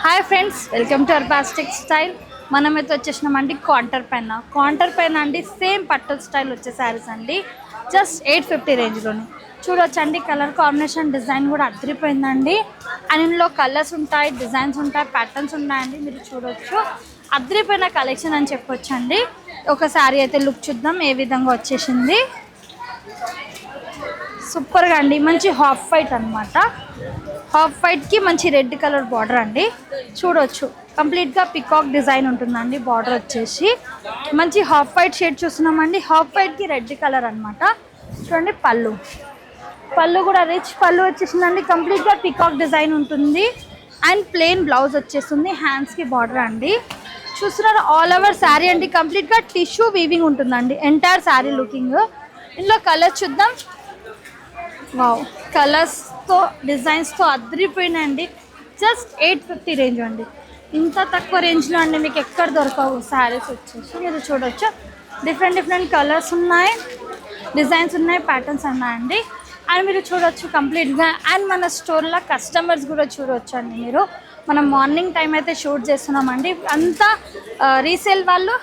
Hi friends, welcome to అర్బాస్టిక్ style. మనమైతే వచ్చేసినామండి కాంటర్ పైన అండి. సేమ్ పట్టు స్టైల్ వచ్చే శారీస్ అండి. జస్ట్ 850 రేంజ్లోని చూడొచ్చండి. కలర్ కాంబినేషన్ డిజైన్ కూడా అదిరిపోయిందండి. అండ్ ఇందులో కలర్స్ ఉంటాయి, డిజైన్స్ ఉంటాయి, ప్యాటర్న్స్ ఉన్నాయండి. మీరు చూడొచ్చు, అదిరిపోయిన కలెక్షన్ అని చెప్పొచ్చండి. ఒక శారీ అయితే లుక్ చూద్దాం ఏ విధంగా వచ్చేసింది. సూపర్గా అండి, మంచి హాఫ్ వైట్ అనమాట. హాఫ్ వైట్కి మంచి రెడ్ కలర్ బార్డర్ అండి. చూడొచ్చు, కంప్లీట్గా పికాక్ డిజైన్ ఉంటుందండి. బార్డర్ వచ్చేసి మంచి హాఫ్ వైట్ షేడ్ చూస్తున్నామండి. హాఫ్ వైట్కి రెడ్ కలర్ అనమాట. చూడండి, పళ్ళు కూడా రిచ్ పళ్ళు వచ్చేసిందండి. కంప్లీట్గా పికాక్ డిజైన్ ఉంటుంది. అండ్ ప్లెయిన్ బ్లౌజ్ వచ్చేస్తుంది. హ్యాండ్స్కి బార్డర్ అండి. చూస్తున్నారు, ఆల్ ఓవర్ శారీ అండి. కంప్లీట్గా టిష్యూ వీవింగ్ ఉంటుందండి. Entire sari looking. ఇందులో కలర్స్ చూద్దాం. వావ్, కలర్స్తో డిజైన్స్తో అదిరిపోయినాయండి. జస్ట్ 850 రేంజ్ అండి. ఇంత తక్కువ రేంజ్లో అండి మీకు ఎక్కడ దొరకవు శారీస్ వచ్చేసి. మీరు చూడొచ్చు, డిఫరెంట్ కలర్స్ ఉన్నాయి, డిజైన్స్ ఉన్నాయి, ప్యాటర్న్స్ ఉన్నాయండి. అండ్ మీరు చూడొచ్చు కంప్లీట్గా. అండ్ మన స్టోర్లో కస్టమర్స్ కూడా చూడొచ్చు అండి. మనం మార్నింగ్ టైం అయితే షూట్ చేస్తున్నామండి. అంతా రీసేల్ వాళ్ళు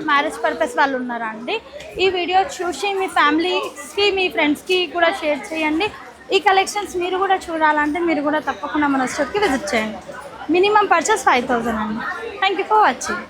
మ్యారేజ్ పర్పస్ వాళ్ళు ఉన్నారండి. ఈ వీడియో చూసి మీ ఫ్యామిలీస్కి, మీ ఫ్రెండ్స్కి కూడా షేర్ చేయండి. ఈ కలెక్షన్స్ మీరు కూడా చూడాలంటే మీరు కూడా తప్పకుండా మన స్టోర్కి విజిట్ చేయండి. మినిమం పర్చేస్ 5000 అండి. Thank you for watching.